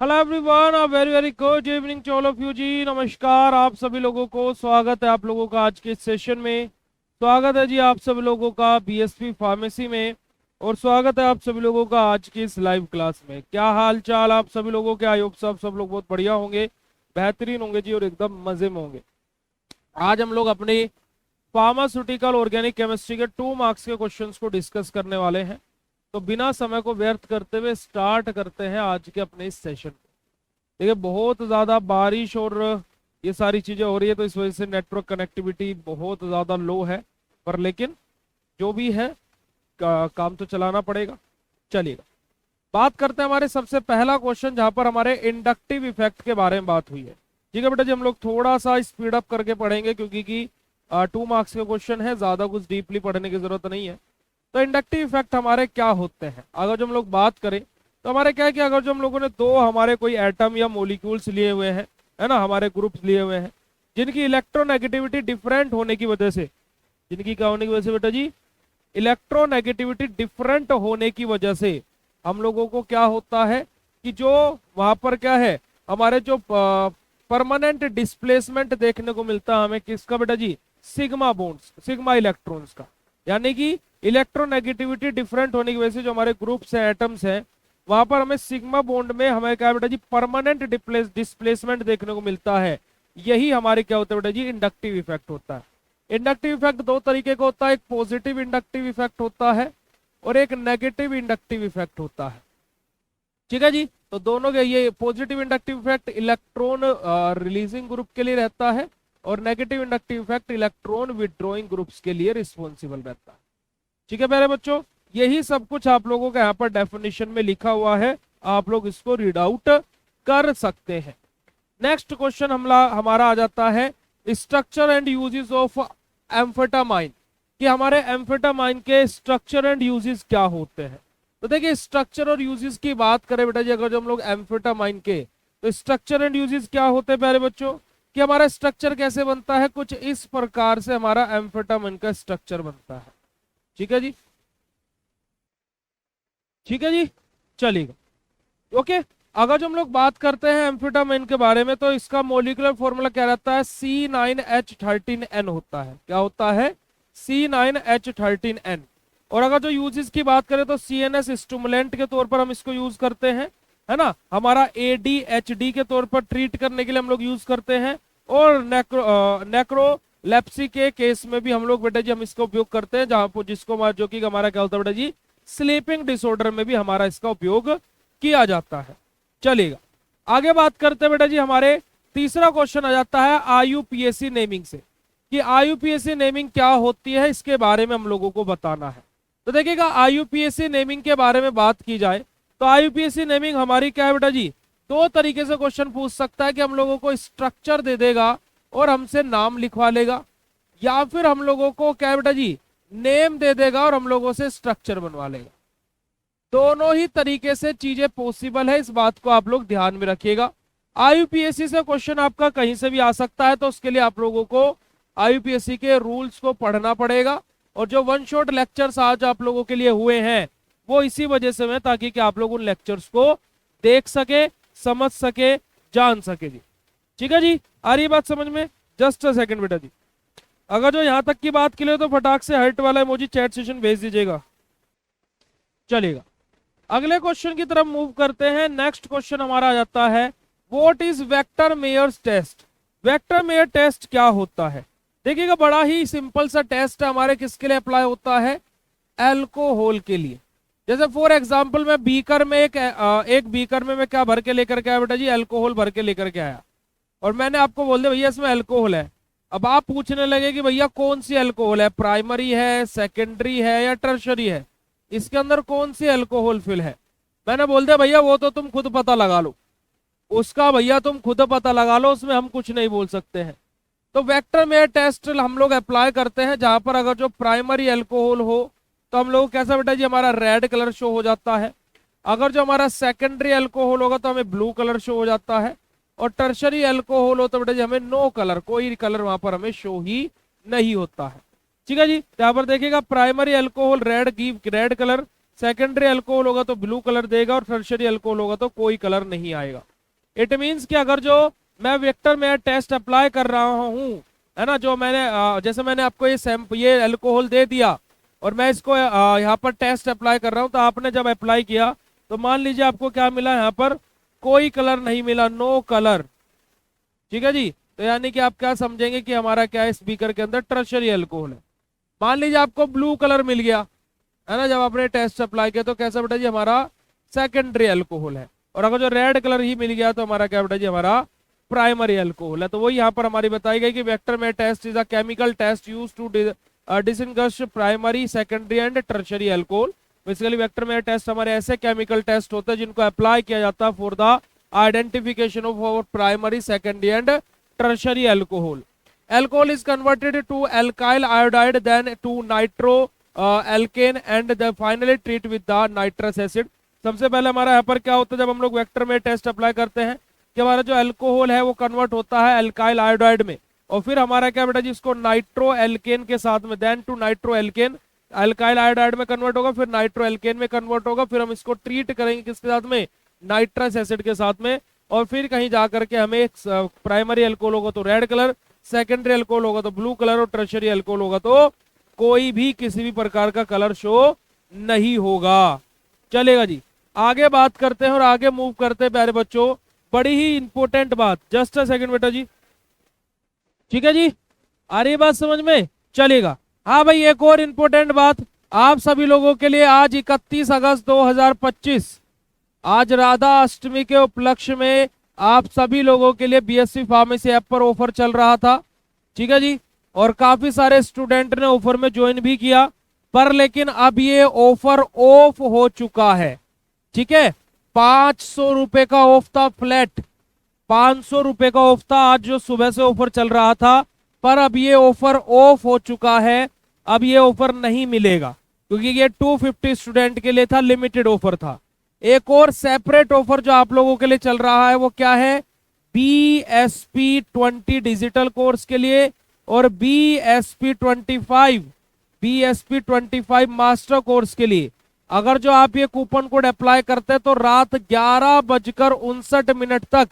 Hello everyone, a very very good evening to all of you ji. नमस्कार आप सभी लोगों को, स्वागत है आप लोगों का आज के इस सेशन में। स्वागत है जी आप सभी लोगों का बीएसपी फार्मेसी में, और स्वागत है आप सभी लोगों का आज की इस लाइव क्लास में। क्या हाल चाल आप सभी लोगों के? आई होप सब लोग बहुत बढ़िया होंगे, बेहतरीन होंगे जी, और एकदम मजे में होंगे। आज हम लोग अपनी फार्मास्यूटिकल ऑर्गेनिक केमिस्ट्री के 2 मार्क्स के क्वेश्चंस को डिस्कस करने वाले हैं। तो बिना समय को व्यर्थ करते हुए स्टार्ट करते हैं आज के अपने इस सेशन को। देखिए बहुत ज़्यादा बारिश और ये सारी चीज़ें हो रही है, तो इस वजह से नेटवर्क कनेक्टिविटी बहुत ज़्यादा लो है, पर लेकिन जो भी है काम तो चलाना पड़ेगा। चलिएगा बात करते हैं हमारे सबसे पहला क्वेश्चन, जहां पर हमारे इंडक्टिव इफेक्ट के बारे में बात हुई है। ठीक है बेटा जी, हम लोग थोड़ा सा स्पीड अप करके पढ़ेंगे क्योंकि 2 मार्क्स के क्वेश्चन है, ज़्यादा कुछ डीपली पढ़ने की जरूरत नहीं है। तो इंडक्टिव इफेक्ट हमारे क्या होते हैं अगर जो हम लोग बात करें, तो हमारे क्या है कि अगर जो हम लोगों ने दो हमारे कोई एटम या मोलिक्यूल्स लिए हुए हैं, है ना, हमारे ग्रुप्स लिए हुए हैं, जिनकी इलेक्ट्रोनेगेटिविटी डिफरेंट होने की वजह से, जिनकी क्या होने की वजह से बेटा जी, इलेक्ट्रोनेगेटिविटी डिफरेंट होने की वजह से हम लोगों को क्या होता है कि जो वहां पर क्या है, हमारे जो परमानेंट डिस्प्लेसमेंट देखने को मिलता है हमें किसका बेटा जी, सिग्मा बॉन्ड्स, सिग्मा इलेक्ट्रॉन्स का। यानी कि इलेक्ट्रोनेगेटिविटी डिफरेंट होने की वजह से जो हमारे ग्रुप्स हैं, एटम्स हैं, वहां पर हमें सिग्मा बॉन्ड में हमें क्या बेटा जी, परमानेंट डिस्प्लेसमेंट देखने को मिलता है। यही हमारे क्या होता है बेटा जी, इंडक्टिव इफेक्ट होता है। इंडक्टिव इफेक्ट दो तरीके का होता है, एक पॉजिटिव इंडक्टिव इफेक्ट होता है और एक नेगेटिव इंडक्टिव इफेक्ट होता है। ठीक है जी, तो दोनों के, ये positive inductive effect electron releasing group के लिए रहता है, और negative inductive effect electron withdrawing groups के लिए रिस्पॉन्सिबल रहता है। ठीक है प्यारे बच्चों, यही सब कुछ आप लोगों का यहाँ पर डेफिनेशन में लिखा हुआ है, आप लोग इसको रीड आउट कर सकते हैं। नेक्स्ट क्वेश्चन हमारा आ जाता है structure and uses of amphetamine, कि हमारे एम्फेटामाइन के स्ट्रक्चर एंड यूजेस क्या होते हैं। तो देखिए स्ट्रक्चर और यूजेस की बात करें बेटा जी, अगर जो हम लोग एम्फेटामाइन के, तो स्ट्रक्चर एंड यूजेस क्या होते हैं प्यारे बच्चों, कि हमारा स्ट्रक्चर कैसे बनता है, कुछ इस प्रकार से हमारा एम्फेटामाइन का स्ट्रक्चर बनता है। ठीक है जी, ठीक है जी, चलिएगा ओके। अगर जो हम लोग बात करते हैं एम्फेटामाइन के बारे में, तो इसका मोलिकुलर फॉर्मूला क्या रहता है, C9H13N होता है। क्या होता है, C9H13N। और अगर जो यूजेस की बात करें तो CNS स्टिमुलेंट के तौर पर हम इसको यूज करते हैं, है ना, हमारा ADHD के तौर पर ट्रीट करने के लिए हम लोग यूज करते हैं, और नेक्रोलेप्सी के केस में भी हम लोग बेटा जी हम इसका उपयोग करते हैं, जहां पर जिसको जो कि हमारा क्या होता है बेटा जी, स्लीपिंग डिसऑर्डर में भी हमारा इसका उपयोग किया जाता है। चलिएगा आगे बात करते हैं बेटा जी, हमारे तीसरा क्वेश्चन आ जाता है IUPAC नेमिंग से, कि IUPAC नेमिंग क्या होती है, इसके बारे में हम लोगों को बताना है। तो देखिएगा IUPAC नेमिंग के बारे में बात की जाए, तो IUPAC नेमिंग हमारी क्या है बेटा जी, दो तरीके से क्वेश्चन पूछ सकता है, कि हम लोगों को स्ट्रक्चर दे देगा और हमसे नाम लिखवा लेगा, या फिर हम लोगों को क्या है बेटा जी, नेम दे देगा और हम लोगों से स्ट्रक्चर बनवा लेगा। दोनों ही तरीके से चीजें पॉसिबल है, इस बात को आप लोग ध्यान में रखिएगा। IUPAC से क्वेश्चन आपका कहीं से भी आ सकता है, तो उसके लिए आप लोगों को IUPAC के रूल्स को पढ़ना पड़ेगा। और जो वन शॉट लेक्चर्स आज आप लोगों के लिए हुए हैं, वो इसी वजह से हुए, ताकि कि आप लोग उन लेक्चर्स को देख सके, समझ सके, जान सके जी। ठीक है जी, आ रही बात समझ में? जस्ट अ सेकंड बेटा जी, अगर जो यहां तक की बात के लिए, तो फटाक से हर्ट वाला इमोजी चैट सेशन भेज दीजिएगा। चलेगा अगले क्वेश्चन की तरफ मूव करते हैं। नेक्स्ट क्वेश्चन हमारा आ जाता है, what is Victor Meyer's test. Victor Meyer test क्या होता है? देखिएगा बड़ा ही सिंपल सा टेस्ट है, हमारे किसके लिए अप्लाई होता है, एल्कोहल के लिए। जैसे फॉर एग्जांपल मैं बीकर में एक बीकर में मैं क्या भर के लेकर के आया बेटा जी, एल्कोहल भर के लेकर के आया, और मैंने आपको बोल दिया भैया इसमें एल्कोहल है। अब आप पूछने लगे कि भैया कौन सी एल्कोहल है, प्राइमरी है, सेकेंडरी है, या टर्शरी है, इसके अंदर कौन सी अल्कोहल फिल है। मैंने बोल दिया भैया वो तो तुम खुद पता लगा लो, उसका भैया तुम खुद पता लगा लो, उसमें हम कुछ नहीं बोल सकते हैं। तो वेक्टर मेयर टेस्ट हम लोग अप्लाई करते हैं, जहां पर अगर जो प्राइमरी अल्कोहल हो, तो हम लोग कैसा बेटा जी, हमारा रेड कलर शो हो जाता है। अगर जो हमारा सेकेंडरी अल्कोहल होगा तो हमें ब्लू कलर शो हो जाता है, और टर्शरी अल्कोहल हो तो बेटा जी हमें नो कलर, कोई कलर वहां पर हमें शो ही नहीं होता है। ठीक है जी, यहाँ पर देखिएगा primary alcohol red give red colour, secondary alcohol होगा तो ब्लू कलर देगा और टर्शियरी अल्कोहल होगा तो कोई कलर नहीं आएगा। इट मीन्स कि अगर जो मैं वेक्टर में टेस्ट अप्लाई कर रहा हूं, है ना, जो मैंने जैसे मैंने आपको ये अल्कोहल दे दिया और मैं इसको यहाँ पर टेस्ट अप्लाई कर रहा हूं, तो आपने जब अप्लाई किया तो मान लीजिए आपको क्या मिला, यहाँ पर कोई कलर नहीं मिला, नो कलर। ठीक है जी, तो यानी कि आप क्या समझेंगे कि हमारा क्या है, स्पीकर के अंदर टर्शियरी अल्कोहल है। मान लीजिए आपको ब्लू कलर मिल गया, है ना, जब आपने टेस्ट अप्लाई किया, तो कैसा बेटा जी, हमारा सेकेंडरी अल्कोहल है। और अगर जो रेड कलर ही मिल गया तो हमारा क्या बेटा जी, हमारा प्राइमरी अल्कोहल है। तो वही यहाँ पर हमारी बताई गई कि वेक्टर में test is a chemical test use to distinguish primary, secondary and tertiary alcohol. Basically Victor में टेस्ट हमारे ऐसे केमिकल टेस्ट होते हैं जिनको अप्लाई किया जाता है for the identification of primary, secondary and tertiary alcohol. Alcohol is converted to alkyl iodide, then to nitro alkane and the finally treat with the nitrous acid। सबसे पहले हमारा यहाँ पर क्या होता है, जब हम लोग वेक्टर में टेस्ट अप्लाई करते हैं कि हमारा जो अल्कोहल है वो कन्वर्ट होता है अल्काइल आयोडाइड में, और फिर हमारा क्या बेटा जी, इसको नाइट्रो एल्केन के साथ में, then to nitro alkane, alkyl iodide में कन्वर्ट होगा, फिर नाइट्रो एल्केन में कन्वर्ट होगा, फिर हम इसको ट्रीट करेंगे किसके साथ में, नाइट्रस एसिड के साथ में, और फिर कहीं जाकर के हमें प्राइमरी अल्कोहल होगा तो रेड कलर, सेकेंडरी अल्कोहल होगा तो ब्लू कलर, और टर्शियरी अल्कोहल होगा तो कोई भी किसी भी प्रकार का कलर शो नहीं होगा। चलेगा जी, आगे बात करते हैं और आगे मूव करते हैं प्यारे बच्चों, बड़ी ही इंपॉर्टेंट बात। जस्ट अ सेकंड बेटा जी, ठीक है जी, आ रही बात समझ में, चलेगा। हाँ भाई, एक और इंपॉर्टेंट बात आप सभी लोगों के लिए, आज 31 अगस्त 2025, आज राधा अष्टमी के उपलक्ष्य में आप सभी लोगों के लिए बीएससी फार्मेसी ऐप पर ऑफर चल रहा था। ठीक है जी, और काफी सारे स्टूडेंट ने ऑफर में ज्वाइन भी किया, पर लेकिन अब ये ऑफर ऑफ हो चुका है। ठीक है, 500 रुपए का ऑफ था फ्लैट, 500 रुपए का ऑफ था आज जो सुबह से ऑफर चल रहा था, पर अब ये ऑफर ऑफ हो चुका है। अब ये ऑफर नहीं मिलेगा क्योंकि ये 250 स्टूडेंट के लिए था, लिमिटेड ऑफर था। एक और सेपरेट ऑफर जो आप लोगों के लिए चल रहा है वो क्या है, BSP 20 डिजिटल कोर्स के लिए और BSP 25 मास्टर कोर्स के लिए। अगर जो आप ये कूपन कोड अप्लाई करते हैं तो रात 11:59 तक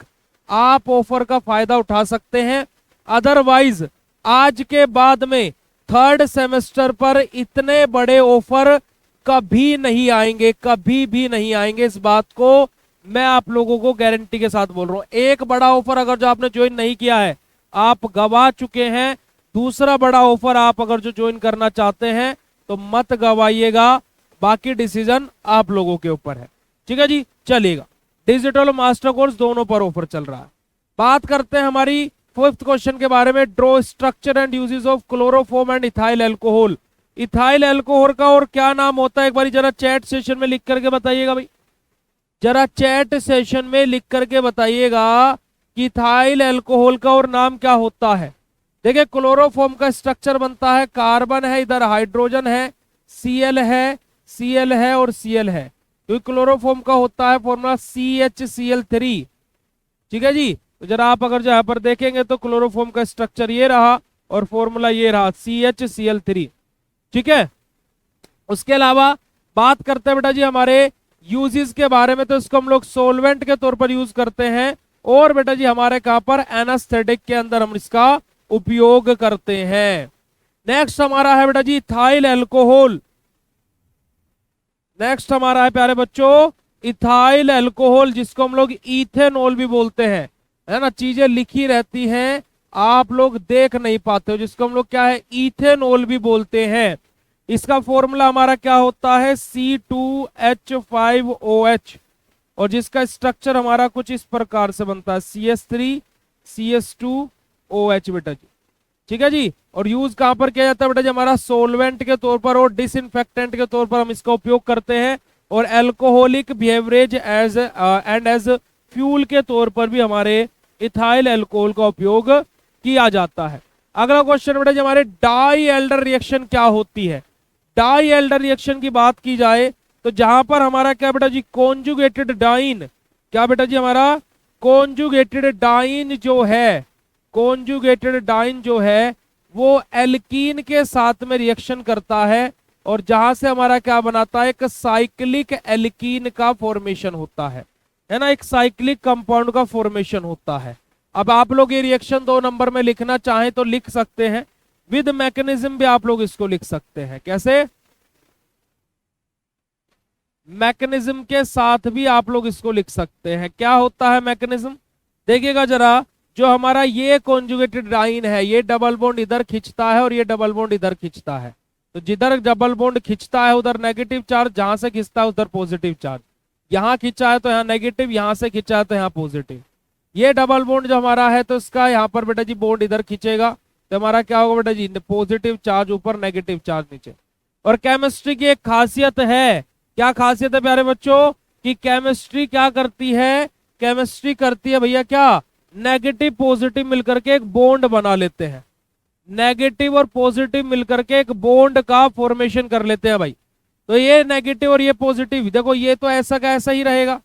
आप ऑफर का फायदा उठा सकते हैं। अदरवाइज आज के बाद में थर्ड सेमेस्टर पर इतने बड़े ऑफर कभी नहीं आएंगे, कभी भी नहीं आएंगे। इस बात को मैं आप लोगों को गारंटी के साथ बोल रहा हूं। एक बड़ा ऑफर अगर जो आपने ज्वाइन नहीं किया है आप गवा चुके हैं, दूसरा बड़ा ऑफर आप अगर जो ज्वाइन करना चाहते हैं तो मत गवाइएगा, बाकी डिसीजन आप लोगों के ऊपर है। ठीक है जी, चलेगा। डिजिटल और मास्टर कोर्स दोनों पर ऑफर चल रहा है। बात करते हैं हमारी 5th क्वेश्चन के बारे में, draw structure and uses of chloroform and ethyl alcohol. Ethyl alcohol का और क्या नाम होता है, एक बार जरा चैट सेशन में लिख करके बताइएगा भाई, जरा चैट सेशन में लिख करके बताइएगा कि इथाइल अल्कोहल का और नाम क्या होता है। देखिए, क्लोरोफॉर्म का स्ट्रक्चर बनता है, कार्बन है, इधर हाइड्रोजन है, Cl है, Cl है और Cl है। तो क्लोरोफॉर्म का होता है फॉर्मूला CHCl3। ठीक है जी, तो जरा आप अगर जो यहाँ पर देखेंगे तो क्लोरोफॉर्म का स्ट्रक्चर ये रहा और फॉर्मूला ये रहा CHCl3। ठीक है, उसके अलावा बात करते हैं बेटा जी हमारे यूजेस के बारे में, तो इसको हम लोग सोलवेंट के तौर पर यूज करते हैं, और बेटा जी हमारे कहां पर, एनास्थेटिक के अंदर हम इसका उपयोग करते हैं। नेक्स्ट हमारा है बेटा जी इथाइल अल्कोहल। नेक्स्ट हमारा है प्यारे बच्चों इथाइल अल्कोहल, जिसको हम लोग इथेनॉल भी बोलते हैं, है ना। चीजें लिखी रहती हैं, आप लोग देख नहीं पाते हो, जिसको हम लोग क्या है, इथेनॉल भी बोलते हैं। इसका फॉर्मूला हमारा क्या होता है, C2H5OH, और जिसका स्ट्रक्चर हमारा कुछ इस प्रकार से बनता है, CH3CH2OH बेटा जी। ठीक है जी, और यूज कहां पर किया जाता है बेटा जी, हमारा सोलवेंट के तौर पर और डिसइंफेक्टेंट के तौर पर हम इसका उपयोग करते हैं, और alcoholic beverages as and as fuel के तौर पर भी हमारे इथाइल अल्कोहल का उपयोग किया जाता है। अगला क्वेश्चन बेटा जी हमारे डाई एल्डर रिएक्शन क्या होती है। डाई एल्डर रिएक्शन की बात की जाए तो जहां पर हमारा क्या बेटा जी, कॉन्जुगेटेड डाइन, क्या बेटा जी हमारा कॉन्जुगेटेड डाइन जो है, कॉन्जुगेटेड डाइन जो है वो एल्कीन के साथ में रिएक्शन करता है, और जहां से हमारा क्या बनाता है, एक साइक्लिक एल्कीन का फॉर्मेशन होता है ना, एक साइक्लिक कंपाउंड का फॉर्मेशन होता है। अब आप लोग ये रिएक्शन 2 नंबर में लिखना चाहें तो लिख सकते हैं, विद मैकेनिज्म भी आप लोग इसको लिख सकते हैं। कैसे? मैकेनिज्म के साथ भी आप लोग इसको लिख सकते हैं। क्या होता है मैकेनिज्म? देखिएगा जरा, जो हमारा ये कॉन्जुगेटेड लाइन है, ये डबल बॉन्ड इधर खींचता है और ये डबल बॉन्ड इधर खींचता है। तो जिधर डबल बॉन्ड खींचता है उधर नेगेटिव चार्ज, जहां से खींचता है उधर पॉजिटिव चार्ज। यहां खींचा है तो यहाँ नेगेटिव, यहां से खींचा है तो यहाँ पॉजिटिव। ये डबल बॉन्ड जो हमारा है तो इसका यहाँ पर बेटा जी बॉन्ड इधर खींचेगा तो हमारा क्या होगा बेटा जी, पॉजिटिव चार्ज ऊपर, नेगेटिव चार्ज नीचे। और केमिस्ट्री की एक खासियत है, क्या खासियत है प्यारे बच्चों, कि केमिस्ट्री क्या करती है, केमिस्ट्री करती है भैया क्या, नेगेटिव पॉजिटिव मिलकर के एक बॉन्ड बना लेते हैं। नेगेटिव और पॉजिटिव मिलकर के एक बॉन्ड का फॉर्मेशन कर लेते हैं भाई। तो ये नेगेटिव और ये पॉजिटिव, देखो ये तो ऐसा का ऐसा ही रहेगा।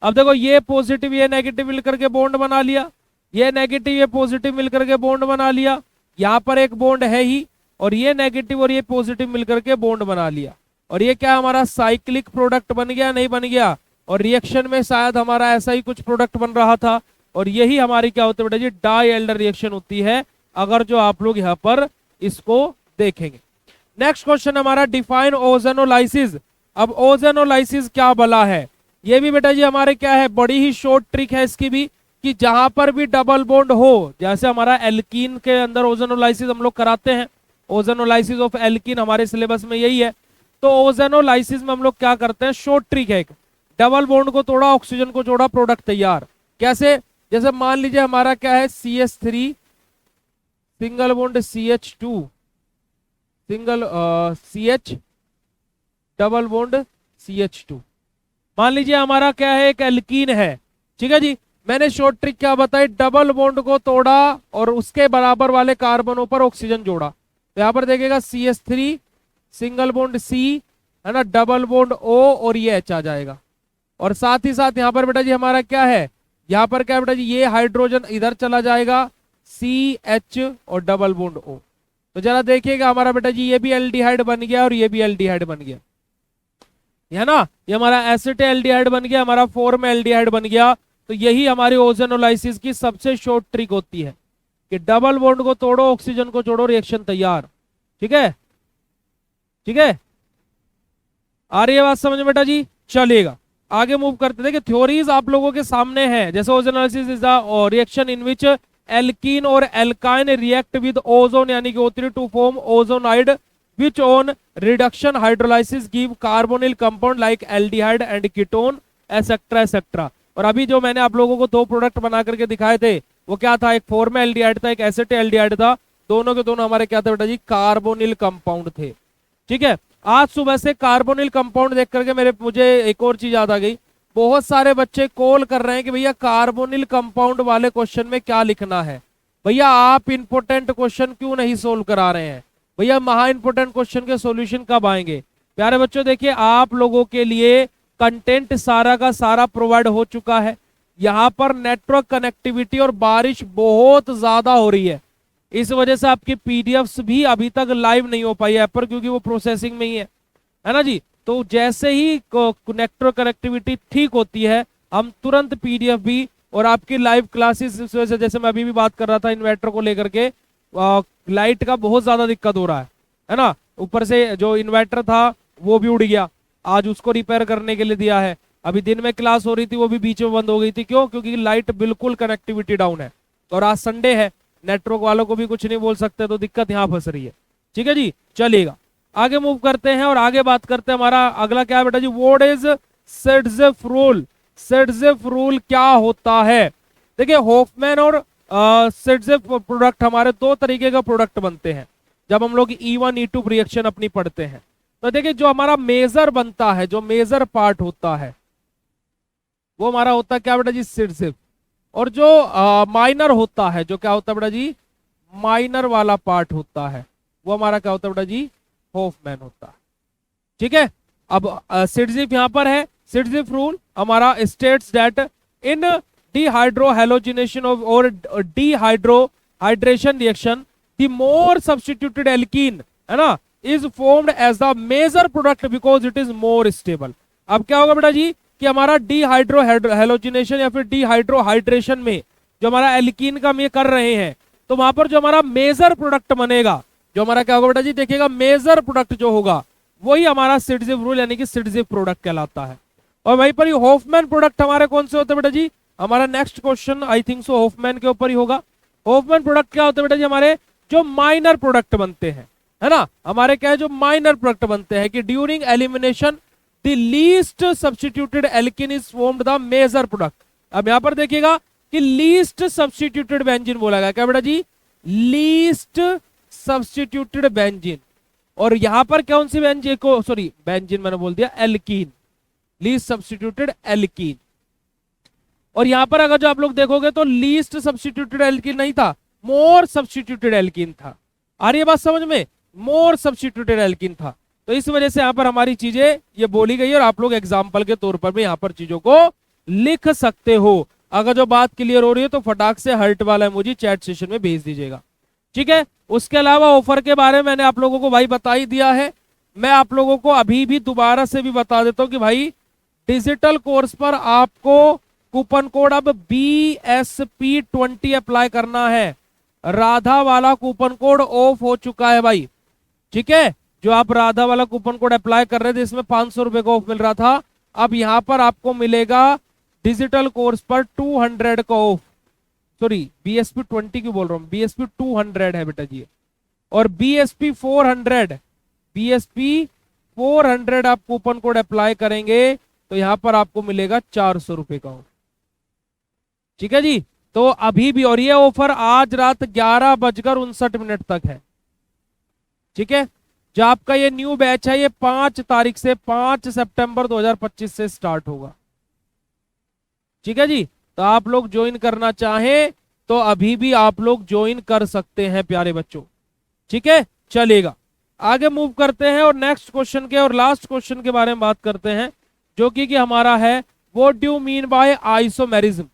अब देखो ये पॉजिटिव ये नेगेटिव मिलकर के बॉन्ड बना लिया, ये नेगेटिव ये पॉजिटिव मिलकर के बॉन्ड बना लिया, यहाँ पर एक बॉन्ड है ही, और ये नेगेटिव और ये पॉजिटिव मिलकर के बॉन्ड बना लिया। और ये क्या हमारा साइक्लिक प्रोडक्ट बन गया, नहीं बन गया? और रिएक्शन में शायद हमारा ऐसा ही कुछ प्रोडक्ट बन रहा था, और यही हमारी क्या होती है बेटा जी, डाई एल्डर रिएक्शन होती है, अगर जो आप लोग यहाँ पर इसको देखेंगे। नेक्स्ट क्वेश्चन हमारा, डिफाइन ओजोनोलाइसिस। अब ओजोनोलाइसिस क्या बला है, ये भी बेटा जी हमारे क्या है, बड़ी ही शॉर्ट ट्रिक है इसकी भी, कि जहां पर भी डबल बॉन्ड हो, जैसे हमारा एल्कीन के अंदर ओजोनोलाइसिस हम लोग कराते हैं, ओजोनोलाइसिस ऑफ एल्कीन हमारे सिलेबस में यही है। तो ओजोनोलाइसिस में हम लोग क्या करते हैं, शॉर्ट ट्रिक है, एक डबल बॉन्ड को तोड़ा, ऑक्सीजन को जोड़ा, प्रोडक्ट तैयार। कैसे? जैसे मान लीजिए हमारा क्या है, CH3 single bond CH2 single CH double bond CH2। मान लीजिए हमारा क्या है, एक एल्कीन है, ठीक है जी। मैंने शॉर्ट ट्रिक क्या बताई, डबल बॉन्ड को तोड़ा और उसके बराबर वाले कार्बनों पर ऑक्सीजन जोड़ा। तो यहां पर देखिएगा CH3 सिंगल बॉन्ड C है ना, डबल बॉन्ड O और ये H आ जाएगा। और साथ ही साथ यहाँ पर बेटा जी हमारा क्या है, यहाँ पर क्या बेटा जी, ये हाइड्रोजन इधर चला जाएगा, CH और डबल बॉन्ड O। तो जरा देखिएगा हमारा बेटा जी, ये भी एल्डिहाइड बन गया और ये भी एल्डिहाइड बन गया, है ना, ये हमारा एसिट एल्डिहाइड बन गया, हमारा फॉर्म एल्डिहाइड बन गया। तो यही हमारी ओजोनोलाइसिस की सबसे शॉर्ट ट्रिक होती है, कि डबल बॉन्ड को तोड़ो, ऑक्सीजन को जोड़ो, रिएक्शन तैयार। ठीक है, ठीक है, आ रही है बात समझ में बेटा जी? चलिएगा आगे मूव करते थे कि थ्योरीज आप लोगों के सामने है। जैसे ozonolysis is the reaction in which alkene और एल्काइन रिएक्ट विद ओजोन यानी कि O3 to form ozonide which on reduction hydrolysis give carbonyl compound like aldehyde and ketone etcetera etcetera. और अभी जो मैंने आप लोगों को 2 प्रोडक्ट बना करके दिखाए थे वो क्या था, एक फॉर्म एल्डिहाइड था, एक एसिट एल्डिहाइड था, दोनों के दोनों हमारे क्या थे बेटा जी, कार्बोनिल कंपाउंड थे। ठीक है, आज सुबह से कार्बोनिल कंपाउंड देख करके मुझे एक और चीज याद आ गई। बहुत सारे बच्चे कॉल कर रहे हैं कि भैया कार्बोनिल कंपाउंड वाले क्वेश्चन में क्या लिखना है, भैया आप इंपोर्टेंट क्वेश्चन क्यों नहीं सोल्व करा रहे हैं, भैया महा इंपोर्टेंट क्वेश्चन के सॉल्यूशन कब आएंगे। प्यारे बच्चों देखिए, आप लोगों के लिए कंटेंट सारा का सारा प्रोवाइड हो चुका है। यहाँ पर नेटवर्क कनेक्टिविटी और बारिश बहुत ज्यादा हो रही है, इस वजह से आपकी पीडीएफ्स भी अभी तक लाइव नहीं हो पाई है ऐप पर, क्योंकि वो प्रोसेसिंग में ही है ना जी। तो जैसे ही नेटवर्क कनेक्टिविटी ठीक होती है हम तुरंत पीडीएफ भी और आपकी लाइव क्लासेस, इस वजह से जैसे मैं अभी भी बात कर रहा था इन्वर्टर को लेकर के, लाइट का बहुत ज्यादा दिक्कत हो रहा है ना। ऊपर से जो इन्वर्टर था वो भी उड़ गया, आज उसको रिपेयर करने के लिए दिया है। अभी दिन में क्लास हो रही थी वो भी बीच में बंद हो गई थी, क्यों? क्योंकि लाइट बिल्कुल कनेक्टिविटी डाउन है। और आज संडे है, नेटवर्क वालों को भी कुछ नहीं बोल सकते, तो दिक्कत यहाँ फंस रही है। ठीक है जी, चलिएगा आगे मूव करते हैं और आगे बात करते हैं। हमारा अगला क्या है बेटा जी, what is Saytzeff rule. Saytzeff rule क्या होता है? देखिए होफमैन और सेडजेफ प्रोडक्ट, हमारे 2 तरीके का प्रोडक्ट बनते हैं जब हम लोग E1 E2 रिएक्शन अपनी पढ़ते हैं। तो देखिए जो हमारा मेजर बनता है, जो मेजर पार्ट होता है वो हमारा होता है क्या बेटा जी, सेडजेफ। और जो माइनर होता है, जो क्या होता है बेटा जी, माइनर वाला पार्ट होता है, वो हमारा क्या होता है बेटा जी, होफमैन होता है। ठीक है, अब सिडजिफ यहां पर है। सिडजिफ रूल हमारा states that in dehydrohalogenation of और dehydrohydration reaction the more substituted alkene, है ना, is formed as the major product because it is more stable. अब क्या होगा बेटा जी कि हमारा डीहाइड्रो हेलोजिनेशन या फिर डीहाइड्रोहाइड्रेशन में जो हमारा एल्कीन का हम ये कर रहे हैं, तो वहां पर जो हमारा मेजर प्रोडक्ट बनेगा, जो हमारा क्या होगा बेटा जी, देखिएगा मेजर प्रोडक्ट जो होगा वही हमारा सिडजिव रूल यानी कि सिडजिव प्रोडक्ट कहलाता है। और वहीं पर हॉफमैन प्रोडक्ट हमारे कौन से होते हैं बेटा जी, हमारा next question I think so Hofmann के ऊपर ही होगा। हॉफमैन प्रोडक्ट क्या होते हैं बेटा जी, हमारे जो माइनर प्रोडक्ट बनते हैं, है ना, हमारे क्या है जो माइनर प्रोडक्ट बनते हैं कि during elimination the least substituted alkene is formed the major product. अब यहां पर देखिएगा कि लीस्ट सब्स्टिट्यूटेड बेंजीन बोला गया, क्या बेटा जी, लीस्ट सब्स्टिट्यूटेड बेंजीन। और यहां पर कौन सी बेंजीन को, सॉरी बेंजीन मैंने बोल दिया, एल्कीन, लीस्ट सब्स्टिट्यूटेड एल्कीन। और यहां पर अगर जो आप लोग देखोगे तो लीस्ट सब्स्टिट्यूटेड एल्कीन नहीं था, मोर सब्स्टिट्यूटेड एल्कीन था। आ रही है बात समझ में, मोर सब्स्टिट्यूटेड एल्कीन था। तो इस वजह से यहां पर हमारी चीजें ये बोली गई और आप लोग एग्जाम्पल के तौर पर भी यहां पर चीजों को लिख सकते हो। अगर जो बात क्लियर हो रही है तो फटाक से हर्ट वाला इमोजी चैट सेशन में भेज दीजिएगा, ठीक है। उसके अलावा ऑफर के बारे में मैंने आप लोगों को भाई बता ही दिया है। मैं आप लोगों को अभी भी दोबारा से भी बता देता हूं कि भाई डिजिटल कोर्स पर आपको कूपन कोड अब BSP20 अप्लाई करना है। राधा वाला कूपन कोड ऑफ हो चुका है भाई, ठीक है। जो आप राधा वाला कूपन कोड अप्लाई कर रहे थे इसमें 500 रुपए का ऑफ मिल रहा था, अब यहां पर आपको मिलेगा डिजिटल कोर्स पर 200 का ऑफ। सॉरी BSP20 क्यों बोल रहा हूं, BSP200 है बेटा जी। और BSP400 आप कूपन कोड अप्लाई करेंगे तो यहां पर आपको मिलेगा 400 रुपए का ऑफ, ठीक है जी। तो अभी भी, और ये ऑफर आज रात 11:59 तक है, ठीक है। जो आपका ये न्यू बैच है ये 5 तारीख से 5 सितंबर 2025 से स्टार्ट होगा, ठीक है जी। तो आप लोग ज्वाइन करना चाहें तो अभी भी आप लोग ज्वाइन कर सकते हैं प्यारे बच्चों, ठीक है। चलेगा, आगे मूव करते हैं और नेक्स्ट क्वेश्चन के और लास्ट क्वेश्चन के बारे में बात करते हैं, जो कि हमारा है what do you mean by isomerism.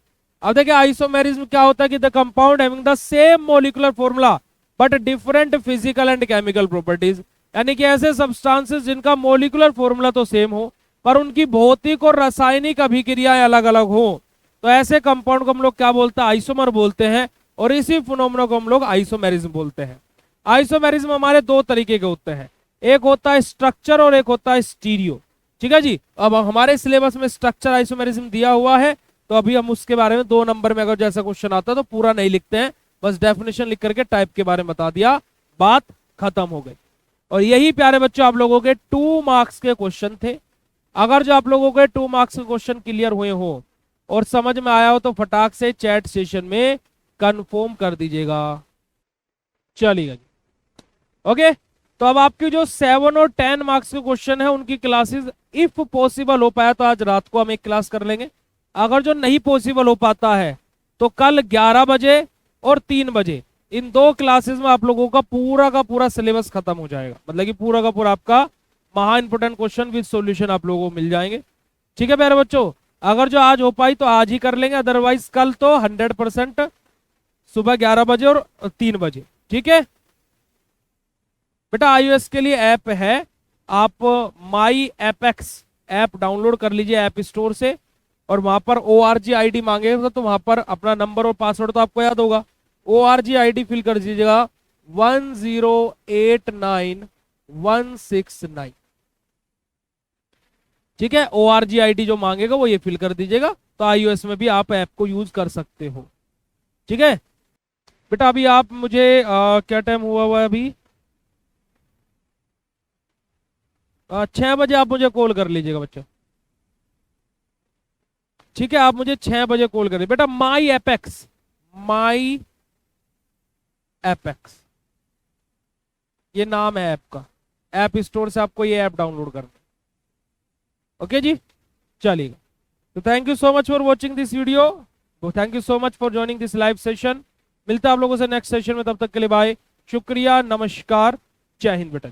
अब देखिए आइसोमेरिज्म क्या होता है कि the compound having the same molecular formula but different physical and chemical properties, यानी कि ऐसे सब्सटेंसेस जिनका मॉलिक्यूलर फॉर्मूला तो सेम हो पर उनकी भौतिक और रासायनिक अभिक्रियाएं अलग अलग हो, तो ऐसे कंपाउंड को हम लोग क्या बोलते हैं, आइसोमर बोलते हैं। और इसी फिनोमेना को हम लोग आइसोमेरिज्म बोलते हैं। आइसोमेरिज्म हमारे दो तरीके के होते हैं, एक होता है स्ट्रक्चर और एक होता है स्टीरियो, ठीक है जी। अब हमारे सिलेबस में स्ट्रक्चर आइसोमेरिज्म दिया हुआ है, तो अभी हम उसके बारे में 2 नंबर में अगर जैसा क्वेश्चन आता है तो पूरा नहीं लिखते हैं, बस डेफिनेशन लिख करके टाइप के बारे में बता दिया, बात खत्म हो गई। और यही प्यारे बच्चों आप लोगों के 2 मार्क्स के क्वेश्चन थे। अगर जो आप लोगों के 2 मार्क्स के क्वेश्चन क्लियर हुए हो और समझ में आया हो तो फटाक से चैट सेशन में कंफर्म कर दीजिएगा, चलिएगा जी। ओके, तो अब आपकी जो 7 और 10 मार्क्स के क्वेश्चन है उनकी क्लासेस इफ पॉसिबल हो पाया तो आज रात को हम एक क्लास कर लेंगे। अगर जो नहीं पॉसिबल हो पाता है तो कल 11 बजे और 3 बजे इन 2 क्लासेस में आप लोगों का पूरा सिलेबस खत्म हो जाएगा, मतलब कि पूरा का पूरा आपका महा इंपोर्टेंट क्वेश्चन विद सॉल्यूशन आप लोगों को मिल जाएंगे, ठीक है प्यारे बच्चों। अगर जो आज हो पाई तो आज ही कर लेंगे, अदरवाइज कल तो 100% सुबह 11 बजे और 3 बजे, ठीक है बेटा। iOS के लिए ऐप है, आप माई एपेक्स ऐप डाउनलोड कर लीजिए ऐप स्टोर से, और वहां पर ORG ID मांगेगा तो वहां पर अपना नंबर और पासवर्ड तो आपको याद होगा, ORG ID फिल कर दीजिएगा 1089169, ठीक है। ORG ID जो मांगेगा वो ये फिल कर दीजिएगा, तो iOS में भी आप ऐप को यूज कर सकते हो, ठीक है बेटा। अभी आप मुझे क्या टाइम हुआ है अभी, 6 बजे आप मुझे कॉल कर लीजिएगा बच्चों, ठीक है। आप मुझे 6 बजे कॉल करिए बेटा। माई एपेक्स ये नाम है ऐप का, ऐप स्टोर से आपको ये ऐप डाउनलोड करना, ओके जी। चलिएगा, तो thank you so much for watching this video, thank you so much for joining this live session. मिलता है आप लोगों से नेक्स्ट सेशन में, तब तक के लिए बाय, शुक्रिया, नमस्कार, जय हिंद बेटा।